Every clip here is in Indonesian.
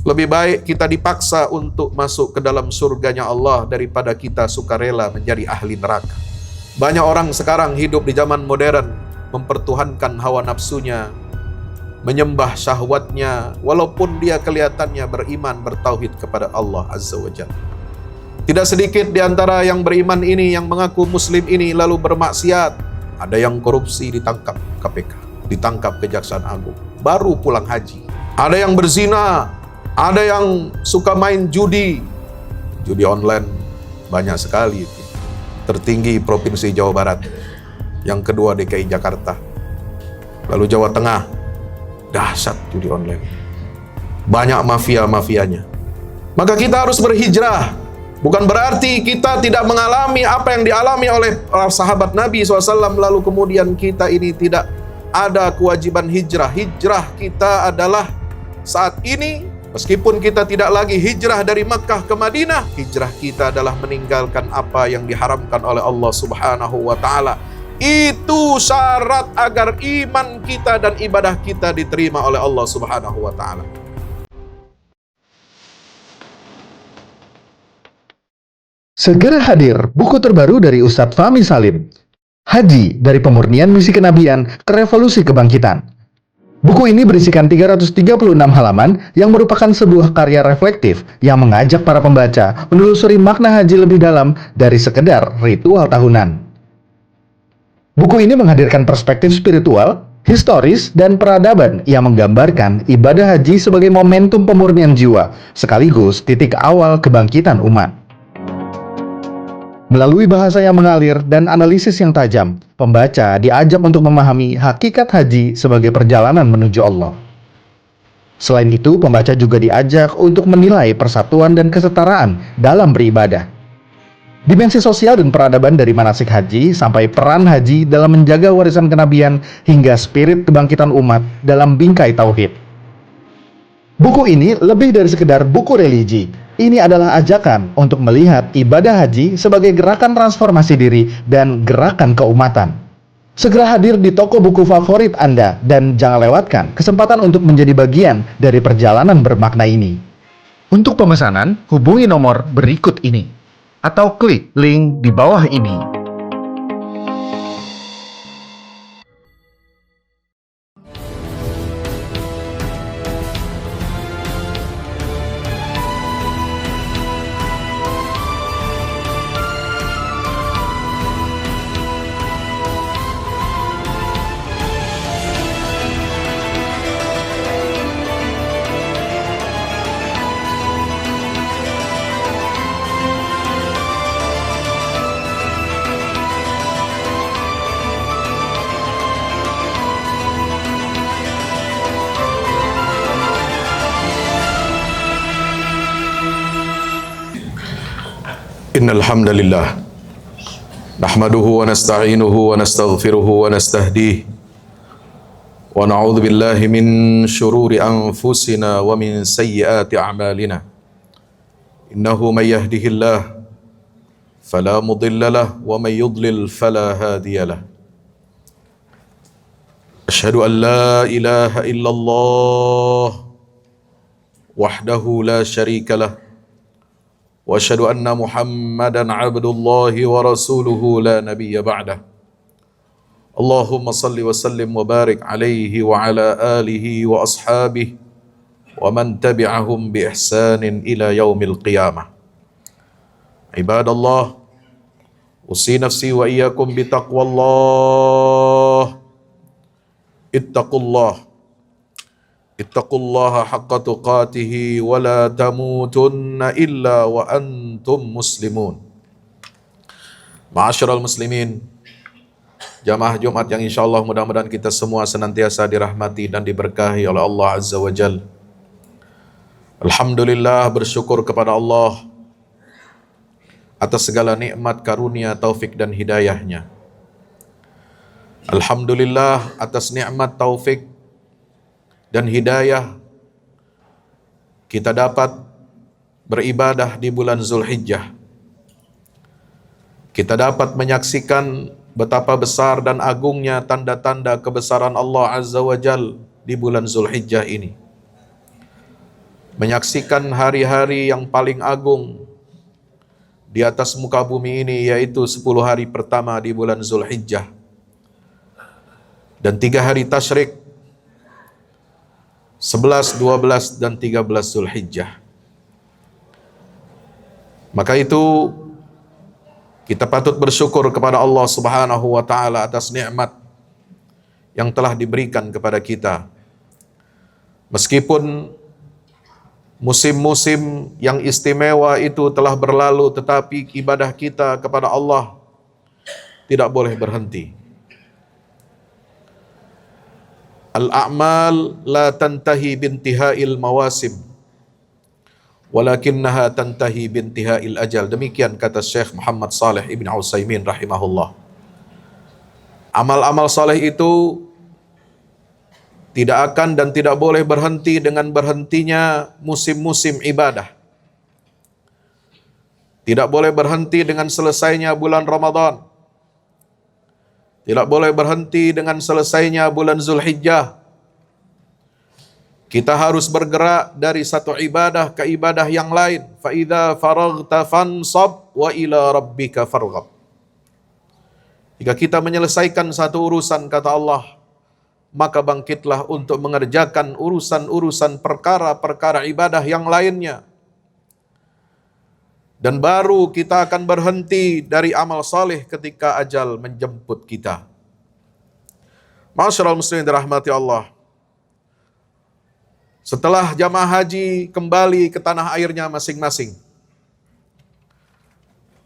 Lebih baik kita dipaksa untuk masuk ke dalam surganya Allah daripada kita sukarela menjadi ahli neraka. Banyak orang sekarang hidup di zaman modern, mempertuhankan hawa nafsunya, menyembah syahwatnya, walaupun dia kelihatannya beriman, bertauhid kepada Allah Azza wa Jalla. Tidak sedikit di antara yang beriman ini, yang mengaku muslim ini, lalu bermaksiat. Ada yang korupsi, ditangkap KPK, ditangkap Kejaksaan Agung, baru pulang haji. Ada yang berzina, ada yang suka main judi online, banyak sekali itu. Tertinggi Provinsi Jawa Barat, yang kedua DKI Jakarta, lalu Jawa Tengah, dahsyat judi online. Banyak mafia-mafianya. Maka kita harus berhijrah. Bukan berarti kita tidak mengalami apa yang dialami oleh sahabat Nabi SAW, lalu kemudian kita ini tidak ada kewajiban hijrah. Hijrah kita adalah saat ini, meskipun kita tidak lagi hijrah dari Makkah ke Madinah, hijrah kita adalah meninggalkan apa yang diharamkan oleh Allah Subhanahu wa Ta'ala. Itu syarat agar iman kita dan ibadah kita diterima oleh Allah Subhanahu wa Ta'ala. Segera hadir buku terbaru dari Ustadz Fahmi Salim, Haji dari Pemurnian Misi Kenabian ke Revolusi Kebangkitan. Buku ini berisikan 336 halaman yang merupakan sebuah karya reflektif yang mengajak para pembaca menelusuri makna haji lebih dalam dari sekedar ritual tahunan. Buku ini menghadirkan perspektif spiritual, historis, dan peradaban yang menggambarkan ibadah haji sebagai momentum pemurnian jiwa, sekaligus titik awal kebangkitan umat. Melalui bahasa yang mengalir dan analisis yang tajam, pembaca diajak untuk memahami hakikat haji sebagai perjalanan menuju Allah. Selain itu, pembaca juga diajak untuk menilai persatuan dan kesetaraan dalam beribadah. Dimensi sosial dan peradaban dari manasik haji sampai peran haji dalam menjaga warisan kenabian hingga spirit kebangkitan umat dalam bingkai tauhid. Buku ini lebih dari sekedar buku religi. Ini adalah ajakan untuk melihat ibadah haji sebagai gerakan transformasi diri dan gerakan keumatan. Segera hadir di toko buku favorit Anda dan jangan lewatkan kesempatan untuk menjadi bagian dari perjalanan bermakna ini. Untuk pemesanan, hubungi nomor berikut ini atau klik link di bawah ini. Innal hamdalillah nahmaduhu wa nasta'inuhu wa nastaghfiruhu wa nastahdihi wa na'udzu billahi min shururi anfusina wa min sayyiati a'malina. Innahu may yahdihillah fala mudilla lahu wa may yudlil fala hadiya lahu. Asyhadu an la ilaha illallah wahdahu la syarika lahu wa asyhadu anna Muhammadan abdullahi wa rasuluhu la nabiyya ba'dah. Allahumma salli wa sallim wa barik alaihi wa ala alihi wa ashabihi wa man tabi'ahum bi ihsanin ila yaumil qiyamah. Ibadallah, usi nafsi wa iyyakum bi taqwallah. Ittaqullaha haqqa tuqatihi wa la tamutunna illa wa antum muslimun. Ma'asyiral muslimin, jamaah Jumat yang insyaallah mudah-mudahan kita semua senantiasa dirahmati dan diberkahi oleh Allah Azza wa Jalla. Alhamdulillah, bersyukur kepada Allah atas segala nikmat, karunia, taufik dan hidayahnya. Alhamdulillah atas nikmat, taufik dan hidayah kita dapat beribadah di bulan Zulhijjah. Kita dapat menyaksikan betapa besar dan agungnya tanda-tanda kebesaran Allah Azza wa Jal di bulan Zulhijjah ini. menyaksikan hari-hari yang paling agung di atas muka bumi ini, yaitu 10 hari pertama di bulan Zulhijjah dan 3 hari tasyrik, 11, 12, dan 13 Zulhijjah. Maka itu kita patut bersyukur kepada Allah Subhanahu wa taala atas nikmat yang telah diberikan kepada kita. Meskipun musim-musim yang istimewa itu telah berlalu, tetapi ibadah kita kepada Allah tidak boleh berhenti. Al-a'mal la tantahi bintihail mawasim, walakinnaha tantahi bintihail ajal. Demikian kata Syekh Muhammad Saleh Ibn Utsaimin rahimahullah. Amal-amal saleh itu tidak akan dan tidak boleh berhenti dengan berhentinya musim-musim ibadah. Tidak boleh berhenti dengan selesainya bulan Ramadan. Tidak boleh berhenti dengan selesainya bulan Zulhijjah. Kita harus bergerak dari satu ibadah ke ibadah yang lain. Fa idza faraghta fansab wa ila rabbika farghab. Jika kita menyelesaikan satu urusan, kata Allah, maka bangkitlah untuk mengerjakan urusan-urusan perkara-perkara ibadah yang lainnya. Dan baru kita akan berhenti dari amal saleh ketika ajal menjemput kita. Ma'asyiral muslimin dirahmati Allah. Setelah jamaah haji kembali ke tanah airnya masing-masing,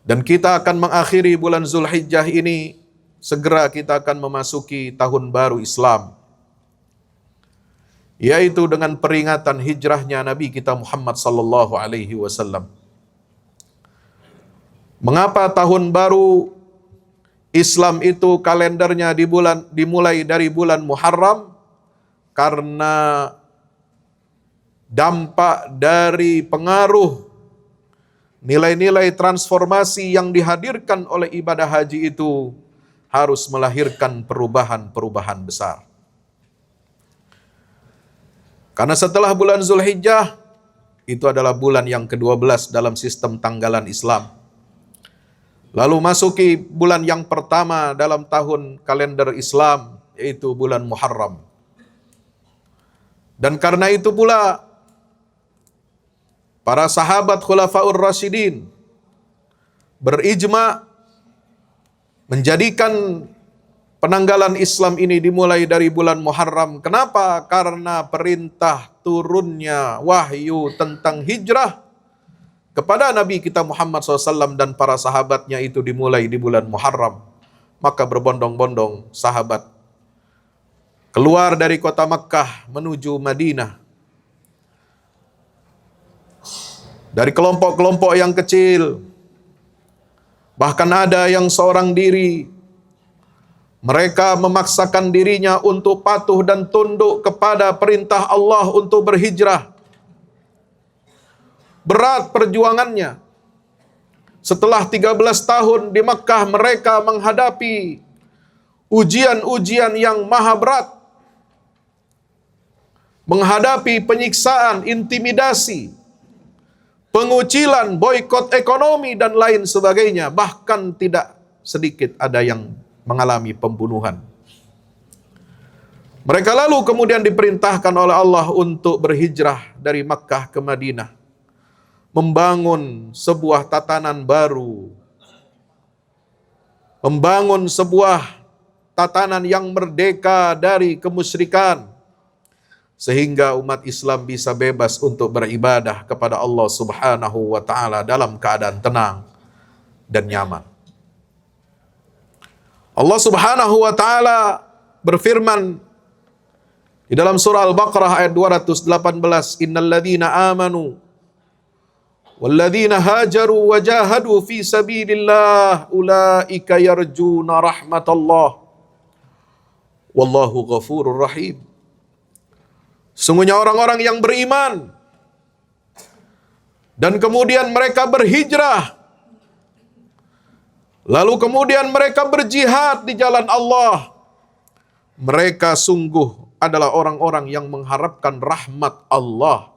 dan kita akan mengakhiri bulan Zulhijjah ini, segera kita akan memasuki tahun baru Islam, yaitu dengan peringatan hijrahnya Nabi kita Muhammad sallallahu alaihi wasallam. Mengapa tahun baru Islam itu kalendernya dimulai dari bulan Muharram? Karena dampak dari pengaruh nilai-nilai transformasi yang dihadirkan oleh ibadah haji itu harus melahirkan perubahan-perubahan besar. Karena setelah bulan Zulhijjah, itu adalah bulan yang ke-12 dalam sistem tanggalan Islam. Lalu masuki bulan yang pertama dalam tahun kalender Islam, yaitu bulan Muharram. Dan karena itu pula, para sahabat Khulafaur Rasyidin berijma menjadikan penanggalan Islam ini dimulai dari bulan Muharram. Kenapa? Karena perintah turunnya wahyu tentang hijrah kepada Nabi kita Muhammad SAW dan para sahabatnya itu dimulai di bulan Muharram. Maka berbondong-bondong sahabat keluar dari kota Makkah menuju Madinah. Dari kelompok-kelompok yang kecil, bahkan ada yang seorang diri, mereka memaksakan dirinya untuk patuh dan tunduk kepada perintah Allah untuk berhijrah. Berat perjuangannya. Setelah 13 tahun di Makkah, mereka menghadapi ujian-ujian yang maha berat. Menghadapi penyiksaan, intimidasi, pengucilan, boikot ekonomi, dan lain sebagainya. Bahkan tidak sedikit ada yang mengalami pembunuhan. Mereka lalu kemudian diperintahkan oleh Allah untuk berhijrah dari Makkah ke Madinah, membangun sebuah tatanan baru, membangun sebuah tatanan yang merdeka dari kemusyrikan, sehingga umat Islam bisa bebas untuk beribadah kepada Allah Subhanahu wa taala dalam keadaan tenang dan nyaman. Allah Subhanahu wa taala berfirman di dalam surah Al-Baqarah ayat 218, "Innalladzina amanu walladzina hajaru wa jahadu fi sabilillah ulaika yarjuna rahmatallah wallahu ghafurur rahim." Sungguhnya orang-orang yang beriman dan kemudian mereka berhijrah, lalu kemudian mereka berjihad di jalan Allah, mereka sungguh adalah orang-orang yang mengharapkan rahmat Allah.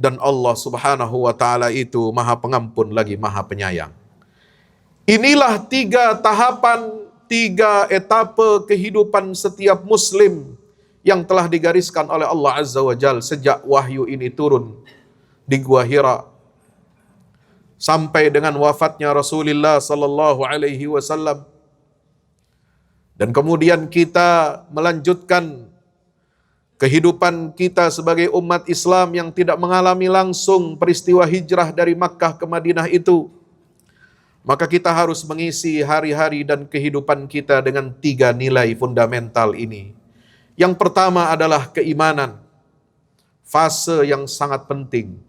Dan Allah Subhanahu wa Ta'ala itu Maha Pengampun lagi Maha Penyayang. Inilah 3 tahapan, 3 etape kehidupan setiap Muslim yang telah digariskan oleh Allah Azza wa Jal sejak wahyu ini turun di Gua Hira sampai dengan wafatnya Rasulullah sallallahu alaihi wasallam. Dan kemudian kita melanjutkan kehidupan kita sebagai umat Islam yang tidak mengalami langsung peristiwa hijrah dari Makkah ke Madinah itu. Maka kita harus mengisi hari-hari dan kehidupan kita dengan 3 nilai fundamental ini. Yang pertama adalah keimanan. Fase yang sangat penting.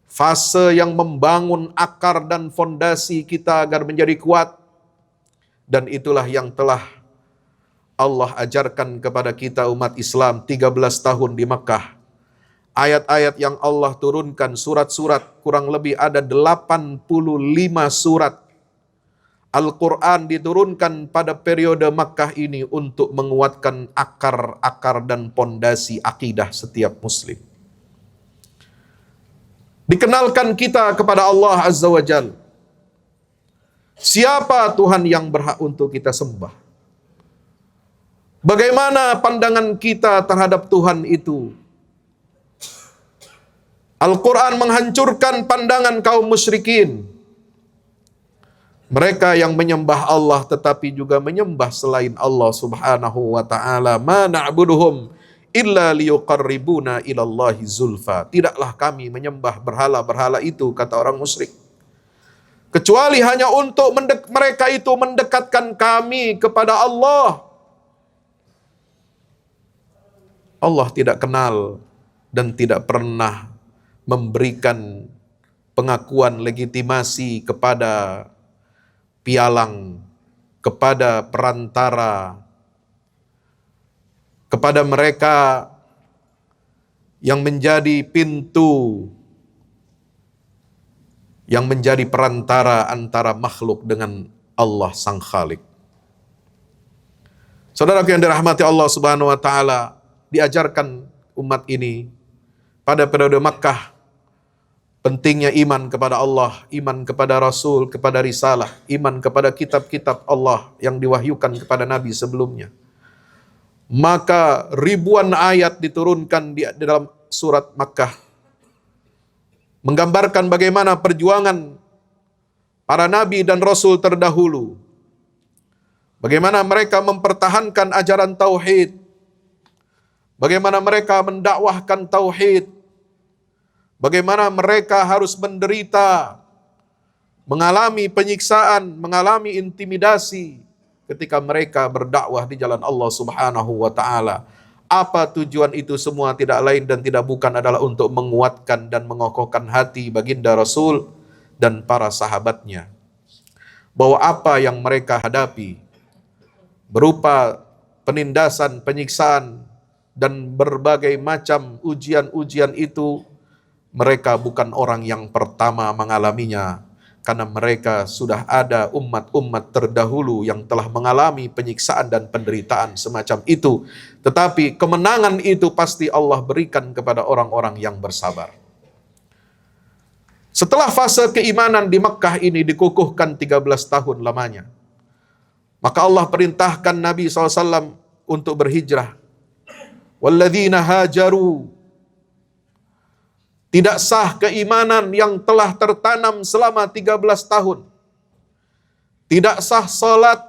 Fase yang membangun akar dan fondasi kita agar menjadi kuat. Dan itulah yang telah Allah ajarkan kepada kita umat Islam 13 tahun di Makkah. Ayat-ayat yang Allah turunkan, surat-surat, kurang lebih ada 85 surat. Al-Quran diturunkan pada periode Makkah ini untuk menguatkan akar-akar dan pondasi akidah setiap Muslim. Dikenalkan kita kepada Allah Azza wa Jal. Siapa Tuhan yang berhak untuk kita sembah? Bagaimana pandangan kita terhadap Tuhan itu? Al-Quran menghancurkan pandangan kaum musyrikin. Mereka yang menyembah Allah tetapi juga menyembah selain Allah Subhanahu wa Ta'ala. Ma na'buduhum illa liyuqarribuna ilallahi zulfa. Tidaklah kami menyembah berhala-berhala itu, kata orang musyrik, kecuali hanya untuk mereka itu mendekatkan kami kepada Allah. Allah tidak kenal dan tidak pernah memberikan pengakuan legitimasi kepada pialang, kepada perantara, kepada mereka yang menjadi pintu, yang menjadi perantara antara makhluk dengan Allah Sang Khalik. Saudara yang dirahmati Allah Subhanahu wa Ta'ala, diajarkan umat ini pada periode Makkah pentingnya iman kepada Allah, iman kepada Rasul, kepada risalah, iman kepada kitab-kitab Allah yang diwahyukan kepada Nabi sebelumnya. Maka ribuan ayat diturunkan di dalam surat Makkah, menggambarkan bagaimana perjuangan para Nabi dan Rasul terdahulu. Bagaimana mereka mempertahankan ajaran Tauhid. Bagaimana mereka mendakwahkan Tauhid. Bagaimana mereka harus menderita, mengalami penyiksaan, mengalami intimidasi ketika mereka berdakwah di jalan Allah Subhanahu wa Ta'ala. Apa tujuan itu semua? Tidak lain dan tidak bukan adalah untuk menguatkan dan mengokohkan hati baginda Rasul dan para sahabatnya, bahwa apa yang mereka hadapi berupa penindasan, penyiksaan, dan berbagai macam ujian-ujian itu, mereka bukan orang yang pertama mengalaminya, karena mereka sudah ada umat-umat terdahulu yang telah mengalami penyiksaan dan penderitaan semacam itu. Tetapi kemenangan itu pasti Allah berikan kepada orang-orang yang bersabar. Setelah fase keimanan di Makkah ini dikukuhkan 13 tahun lamanya, maka Allah perintahkan Nabi SAW untuk berhijrah. Walladzina hajaru. Tidak sah keimanan yang telah tertanam selama 13 tahun. Tidak sah salat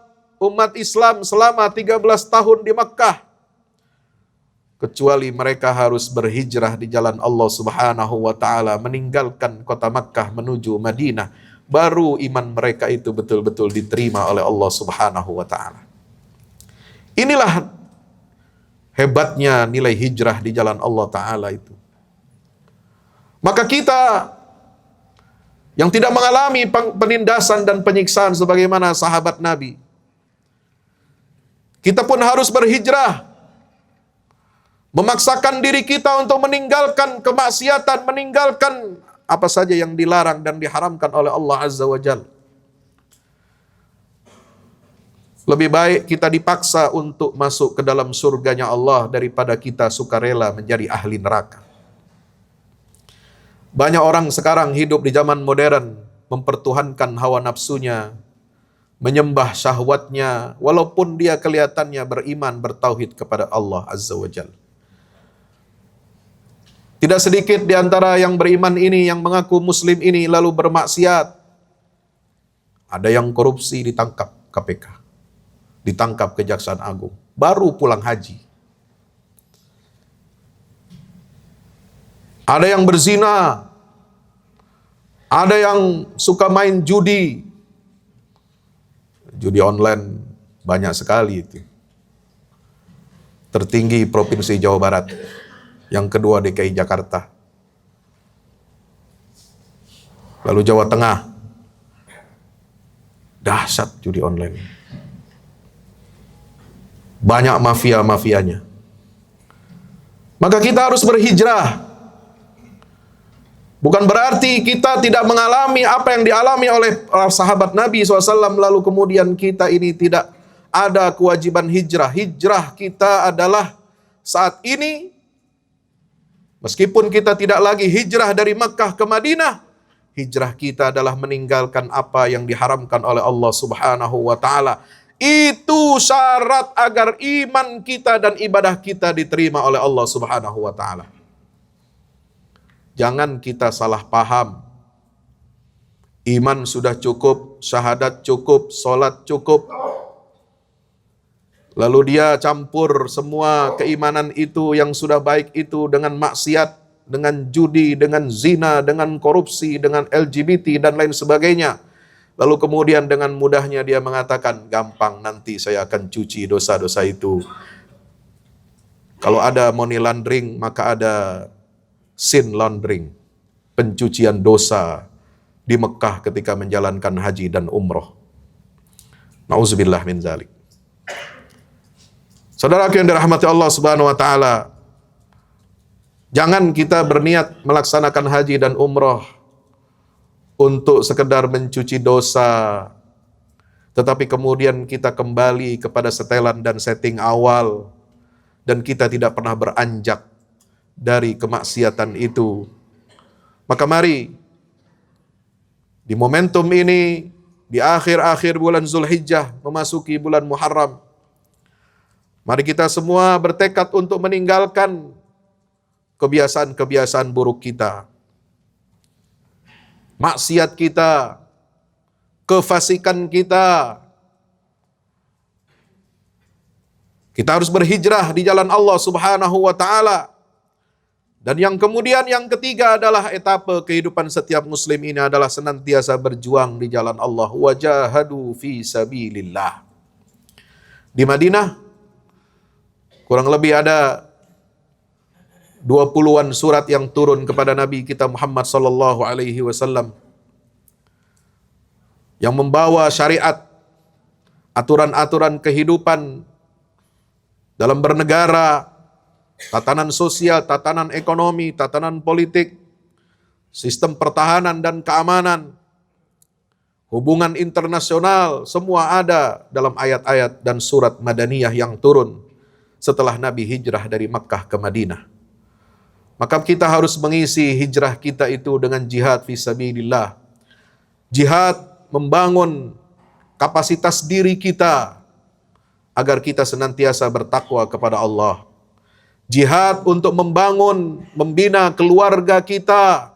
umat Islam selama 13 tahun di Makkah, kecuali mereka harus berhijrah di jalan Allah Subhanahu wa Ta'ala, meninggalkan kota Makkah menuju Madinah. Baru iman mereka itu betul-betul diterima oleh Allah Subhanahu wa Ta'ala. Inilah hebatnya nilai hijrah di jalan Allah Ta'ala itu. Maka kita yang tidak mengalami penindasan dan penyiksaan sebagaimana sahabat Nabi, kita pun harus berhijrah, memaksakan diri kita untuk meninggalkan kemaksiatan, meninggalkan apa saja yang dilarang dan diharamkan oleh Allah Azza wa Jalla. Lebih baik kita dipaksa untuk masuk ke dalam surganya Allah daripada kita sukarela menjadi ahli neraka. Banyak orang sekarang hidup di zaman modern, mempertuhankan hawa nafsunya, menyembah syahwatnya, walaupun dia kelihatannya beriman, bertauhid kepada Allah Azza wa Jalla. Tidak sedikit di antara yang beriman ini, yang mengaku muslim ini, lalu bermaksiat. Ada yang korupsi, ditangkap KPK, ditangkap Kejaksaan Agung, baru pulang haji. Ada yang berzina, ada yang suka main judi online, banyak sekali itu. Tertinggi Provinsi Jawa Barat, yang kedua DKI Jakarta, lalu Jawa Tengah. Dahsyat judi online. Banyak mafia-mafianya. Maka kita harus berhijrah. Bukan berarti kita tidak mengalami apa yang dialami oleh sahabat Nabi SAW, lalu kemudian kita ini tidak ada kewajiban hijrah. Hijrah kita adalah saat ini, meskipun kita tidak lagi hijrah dari Makkah ke Madinah, hijrah kita adalah meninggalkan apa yang diharamkan oleh Allah Subhanahu wa Ta'ala. Itu syarat agar iman kita dan ibadah kita diterima oleh Allah Subhanahu wa Ta'ala. Jangan kita salah paham. Iman sudah cukup, syahadat cukup, sholat cukup. Lalu dia campur semua keimanan itu yang sudah baik itu dengan maksiat, dengan judi, dengan zina, dengan korupsi, dengan LGBT dan lain sebagainya. Lalu kemudian dengan mudahnya dia mengatakan, gampang, nanti saya akan cuci dosa-dosa itu. Kalau ada money laundering, maka ada sin laundering, pencucian dosa di Mekah ketika menjalankan haji dan umroh. Nauzubillah min zalik. Saudaraku yang dirahmati Allah Subhanahu wa Ta'ala, jangan kita berniat melaksanakan haji dan umroh untuk sekedar mencuci dosa, tetapi kemudian kita kembali kepada setelan dan setting awal, dan kita tidak pernah beranjak dari kemaksiatan itu. Maka mari, di momentum ini, di akhir-akhir bulan Zulhijjah, memasuki bulan Muharram, mari kita semua bertekad untuk meninggalkan kebiasaan-kebiasaan buruk kita, maksiat kita, kefasikan kita. Kita harus berhijrah di jalan Allah Subhanahu wa Ta'ala. Dan yang kemudian yang ketiga adalah etape kehidupan setiap muslim ini adalah senantiasa berjuang di jalan Allah. Wajahadu fi sabilillah. Di Madinah kurang lebih ada 20-an surat yang turun kepada Nabi kita Muhammad sallallahu alaihi wasallam yang membawa syariat, aturan-aturan kehidupan dalam bernegara, tatanan sosial, tatanan ekonomi, tatanan politik, sistem pertahanan dan keamanan, hubungan internasional, semua ada dalam ayat-ayat dan surat Madaniyah yang turun setelah Nabi hijrah dari Makkah ke Madinah. Maka kita harus mengisi hijrah kita itu dengan jihad fisabilillah. Jihad membangun kapasitas diri kita agar kita senantiasa bertakwa kepada Allah. Jihad untuk membangun, membina keluarga kita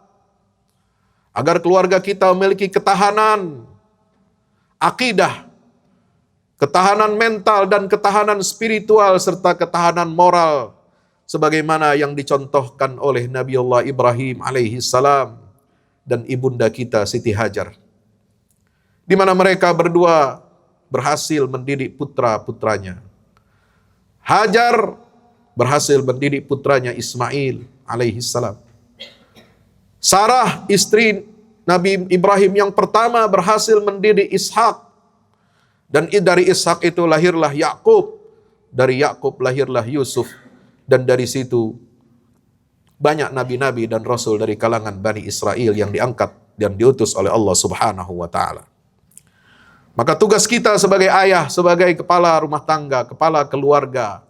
agar keluarga kita memiliki ketahanan akidah, ketahanan mental dan ketahanan spiritual serta ketahanan moral sebagaimana yang dicontohkan oleh Nabiullah Ibrahim alaihi salam dan ibunda kita Siti Hajar, di mana mereka berdua berhasil mendidik putra-putranya. Hajar berhasil mendidik putranya Ismail alaihi salam. Sarah, istri Nabi Ibrahim yang pertama, berhasil mendidik Ishak. Dan dari Ishak itu lahirlah Yakub. Dari Yakub lahirlah Yusuf. Dan dari situ banyak nabi-nabi dan rasul dari kalangan Bani Israel yang diangkat dan diutus oleh Allah Subhanahu wa Ta'ala. Maka tugas kita sebagai ayah, sebagai kepala rumah tangga, kepala keluarga,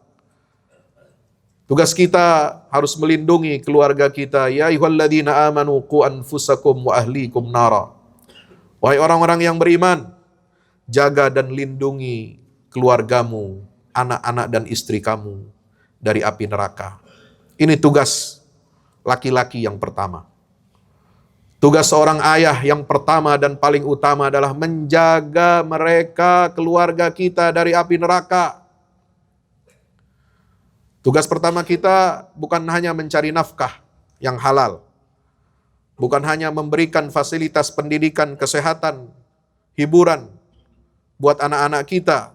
Tugas kita harus melindungi keluarga kita. Ya ayyuhalladzina amanu qu anfusakum wa ahlikum nara. Wahai orang-orang yang beriman, jaga dan lindungi keluargamu, anak-anak dan istri kamu dari api neraka. Ini tugas laki-laki yang pertama. Tugas seorang ayah yang pertama dan paling utama adalah menjaga mereka, keluarga kita dari api neraka. Tugas pertama kita bukan hanya mencari nafkah yang halal, bukan hanya memberikan fasilitas pendidikan, kesehatan, hiburan buat anak-anak kita,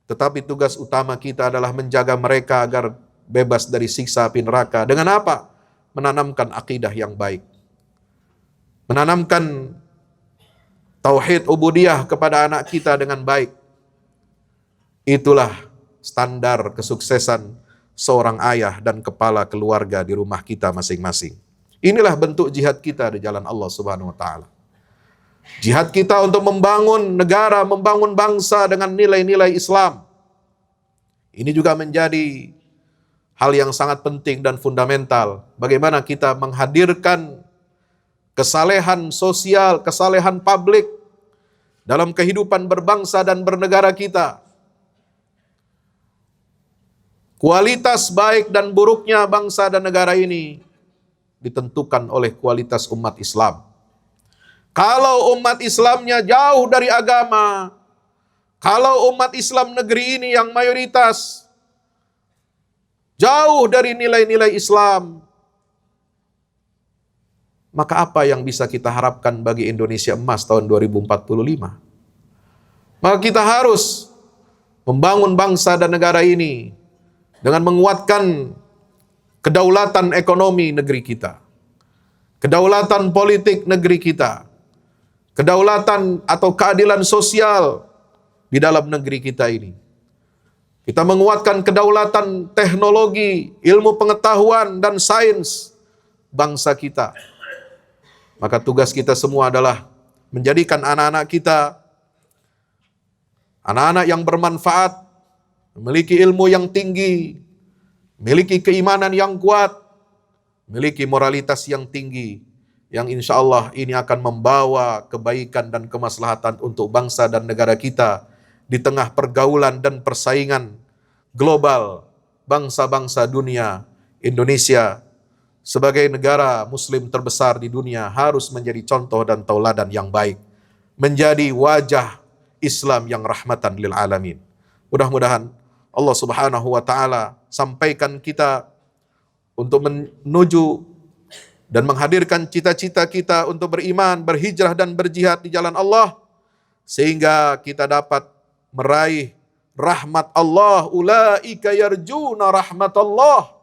tetapi tugas utama kita adalah menjaga mereka agar bebas dari siksa api neraka. Dengan apa? Menanamkan akidah yang baik, menanamkan tauhid ubudiyah kepada anak kita dengan baik. Itulah standar kesuksesan seorang ayah dan kepala keluarga di rumah kita masing-masing. Inilah bentuk jihad kita di jalan Allah Subhanahu wa taala. Jihad kita untuk membangun negara, membangun bangsa dengan nilai-nilai Islam. Ini juga menjadi hal yang sangat penting dan fundamental. Bagaimana kita menghadirkan kesalehan sosial, kesalehan publik dalam kehidupan berbangsa dan bernegara kita. Kualitas baik dan buruknya bangsa dan negara ini ditentukan oleh kualitas umat Islam. Kalau umat Islamnya jauh dari agama, kalau umat Islam negeri ini yang mayoritas jauh dari nilai-nilai Islam, maka apa yang bisa kita harapkan bagi Indonesia emas tahun 2045? Maka kita harus membangun bangsa dan negara ini dengan menguatkan kedaulatan ekonomi negeri kita, kedaulatan politik negeri kita, kedaulatan atau keadilan sosial di dalam negeri kita ini. Kita menguatkan kedaulatan teknologi, ilmu pengetahuan, dan sains bangsa kita. Maka tugas kita semua adalah menjadikan anak-anak kita anak-anak yang bermanfaat, memiliki ilmu yang tinggi, memiliki keimanan yang kuat, memiliki moralitas yang tinggi, yang insya Allah ini akan membawa kebaikan dan kemaslahatan untuk bangsa dan negara kita di tengah pergaulan dan persaingan global bangsa-bangsa dunia. Indonesia sebagai negara muslim terbesar di dunia harus menjadi contoh dan tauladan yang baik, menjadi wajah Islam yang rahmatan lil alamin. Mudah-mudahan Allah Subhanahu wa taala sampaikan kita untuk menuju dan menghadirkan cita-cita kita untuk beriman, berhijrah dan berjihad di jalan Allah, sehingga kita dapat meraih rahmat Allah. Ulaika yarjuna rahmatullah.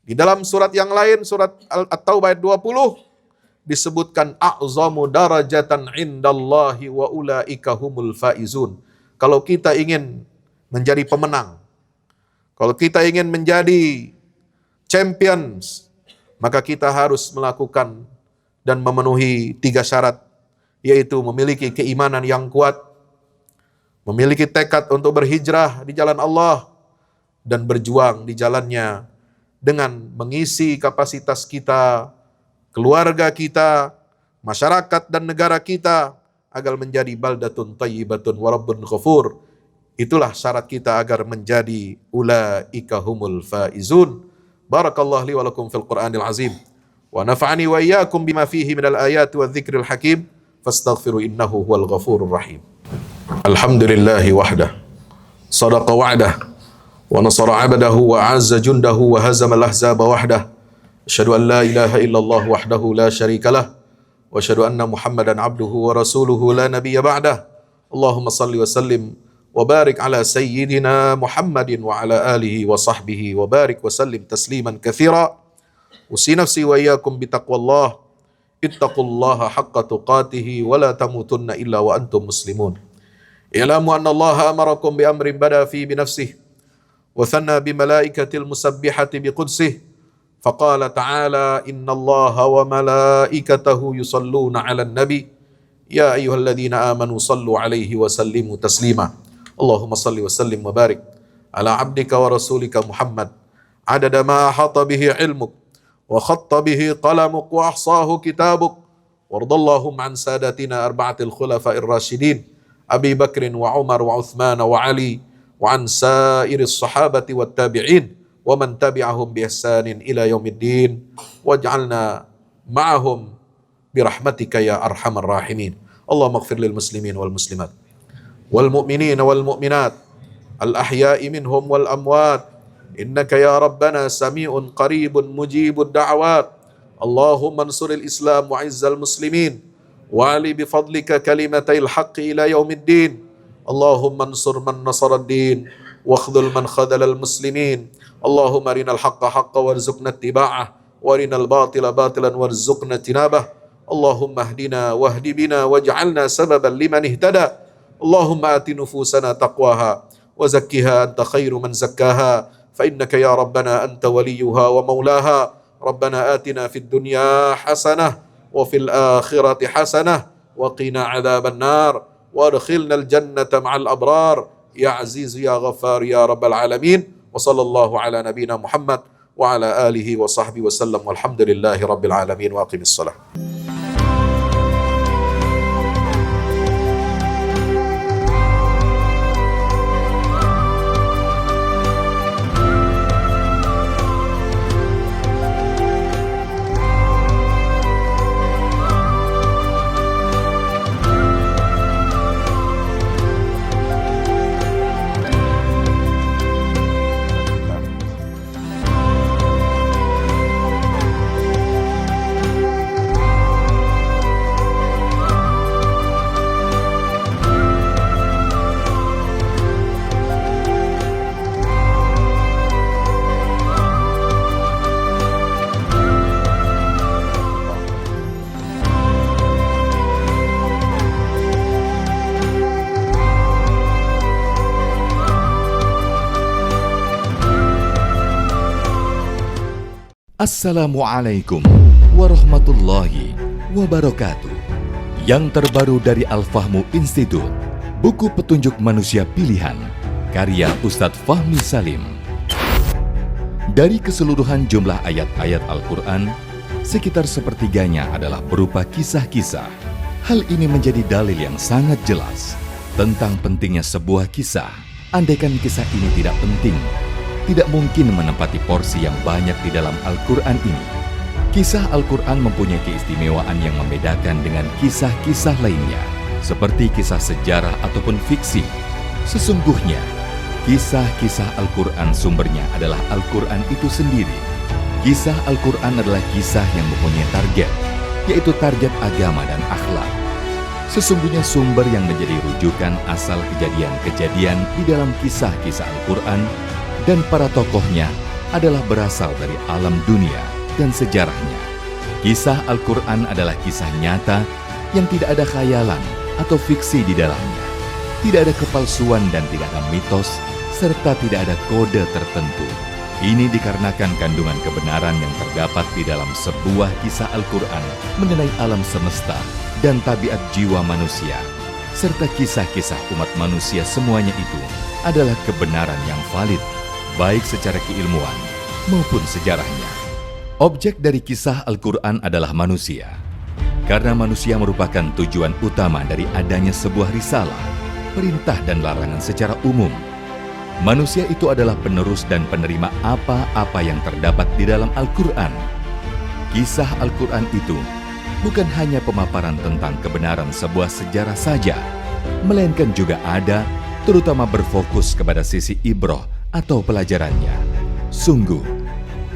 Di dalam surat yang lain, surat At-Taubah ayat 20, disebutkan a'zamu darajatan indallahi wa ulaika humul faizun. Kalau kita ingin menjadi pemenang, kalau kita ingin menjadi champions, maka kita harus melakukan dan memenuhi 3 syarat, yaitu memiliki keimanan yang kuat, memiliki tekad untuk berhijrah di jalan Allah, dan berjuang di jalannya dengan mengisi kapasitas kita, keluarga kita, masyarakat dan negara kita agar menjadi baldatun thayyibatun wa rabbun ghafur. Itulah syarat kita agar menjadi ulaika humul faizun. Barakallahu li wa lakum fil Qur'anil azim wa nafa'ani wa iyyakum bima fihi minal ayati wadh-dhikril hakim fastaghfiru innahu huwal ghafurur rahim. Alhamdulillahi wahdah, sadaqa wa'dah, wa nasara 'abdahu wa 'azza jundahu wa hazama al-ahzaba wahdah. Asyhadu an la ilaha illallah wahdahu la syarikalah wa asyhadu anna Muhammadan 'abduhu wa rasuluhu la nabiyya ba'dah. Allahumma salli wa sallim wa barik ala sayyidina Muhammadin wa ala alihi wa sahbihi wa barik wa sallim tasliman katsira. Usi nafsi wa iyyakum bitaqwallah. Ittaqullaha haqqa tuqatih wa la tamutunna illa wa antum muslimun. I'lamu anna Allah amarakum bi amrin bada fi bi nafsihi wa thanna bi malaikatil musabbihati bi qudsih. Faqala ta'ala innallaha wa malaikatahu yusalluna 'alan nabi ya ayyuhalladzina amanu sallu 'alaihi wa sallimu taslima. Allahumma salli wa sallim wa barik ala abdika wa rasulika Muhammad adada ma ahata bihi ilmuk wa khatta bihi qalamuk wa ahsahu kitabuk wardallahum an sadatina arba'atil khulafa'ir rasyidin Abi Bakrin wa Umar wa Uthman wa Ali wa an sairis sahabati wat tabi'in wa man tabi'ahum bi ihsanin ila yaumiddin waj'alna ma'ahum birahmatika ya arhamar rahimin. Allahumma ighfir lil muslimin wal muslimat wal mu'minin wal mu'minat al ahya'i minhum wal amwat innaka ya rabbana sami'un qaribun mujibud da'awat. Allahumma ansuril islam wa izzal muslimin wa ali bifadlika kalimatil haqqi ila yaumiddin. Allahumma ansur man nasaraddin wa khudhul man khadhalal muslimin. Allahumma arinal haqqa haqqa warzuqna ittiba'ah wa arinal batila batilan warzuqna tinabah. Allahumma ahdina wahdi bina waj'alna sababan liman ihtada. Allahumma ati nufusana taqwaha wa zakkiha anta khairu man zakkaha fa innaka ya rabbana anta waliyuha wa maulaha. Rabbana atina fid dunya hasanah wa fil akhirati hasanah wa qina adzaban nar wa adkhilna al jannata ma'al abrar ya aziz ya ghaffar ya rabbal alamin. Wa sallallahu ala nabiyyina Muhammad wa ala alihi wa sahbihi wa sallam walhamdulillahi rabbil alamin wa aqimis salah. Assalamualaikum warahmatullahi wabarakatuh. Yang terbaru dari Al-Fahmu Institute, buku petunjuk manusia pilihan, karya Ustadz Fahmi Salim. Dari keseluruhan jumlah ayat-ayat Al-Quran, sekitar sepertiganya adalah berupa kisah-kisah. Hal ini menjadi dalil yang sangat jelas tentang pentingnya sebuah kisah. Andaikan kisah ini tidak penting, tidak mungkin menempati porsi yang banyak di dalam Al-Quran ini. Kisah Al-Quran mempunyai keistimewaan yang membedakan dengan kisah-kisah lainnya, seperti kisah sejarah ataupun fiksi. Sesungguhnya, kisah-kisah Al-Quran sumbernya adalah Al-Quran itu sendiri. Kisah Al-Quran adalah kisah yang mempunyai target, yaitu target agama dan akhlak. Sesungguhnya sumber yang menjadi rujukan asal kejadian-kejadian di dalam kisah-kisah Al-Quran dan para tokohnya adalah berasal dari alam dunia dan sejarahnya. Kisah Al-Quran adalah kisah nyata yang tidak ada khayalan atau fiksi di dalamnya. Tidak ada kepalsuan dan tidak ada mitos, serta tidak ada kode tertentu. Ini dikarenakan kandungan kebenaran yang terdapat di dalam sebuah kisah Al-Quran mengenai alam semesta dan tabiat jiwa manusia, serta kisah-kisah umat manusia semuanya itu adalah kebenaran yang valid, baik secara keilmuan maupun sejarahnya. Objek dari kisah Al-Quran adalah manusia. Karena manusia merupakan tujuan utama dari adanya sebuah risalah, perintah dan larangan secara umum. Manusia itu adalah penerus dan penerima apa-apa yang terdapat di dalam Al-Quran. Kisah Al-Quran itu bukan hanya pemaparan tentang kebenaran sebuah sejarah saja, melainkan juga ada, terutama berfokus kepada sisi ibrah atau pelajarannya. Sungguh,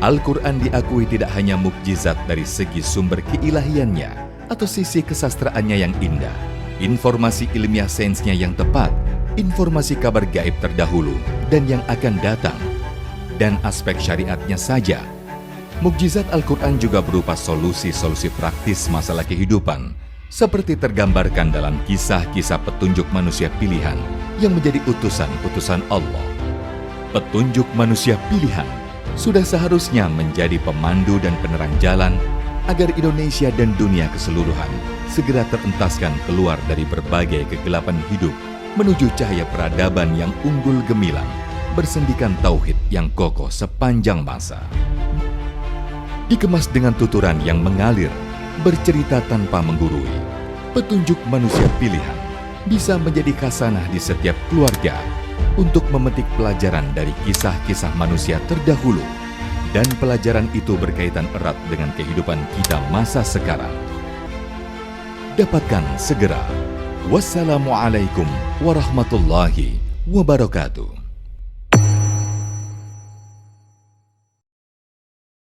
Al-Quran diakui tidak hanya mukjizat dari segi sumber keilahiannya atau sisi kesastraannya yang indah, informasi ilmiah sainsnya yang tepat, informasi kabar gaib terdahulu dan yang akan datang, dan aspek syariatnya saja. Mukjizat Al-Quran juga berupa solusi-solusi praktis masalah kehidupan, seperti tergambarkan dalam kisah-kisah petunjuk manusia pilihan yang menjadi utusan-utusan Allah. Petunjuk manusia pilihan sudah seharusnya menjadi pemandu dan penerang jalan agar Indonesia dan dunia keseluruhan segera terentaskan keluar dari berbagai kegelapan hidup menuju cahaya peradaban yang unggul gemilang bersendikan tauhid yang kokoh sepanjang masa. Dikemas dengan tuturan yang mengalir, bercerita tanpa menggurui, petunjuk manusia pilihan bisa menjadi khasanah di setiap keluarga untuk memetik pelajaran dari kisah-kisah manusia terdahulu, dan pelajaran itu berkaitan erat dengan kehidupan kita masa sekarang. Dapatkan segera. Wassalamualaikum warahmatullahi wabarakatuh.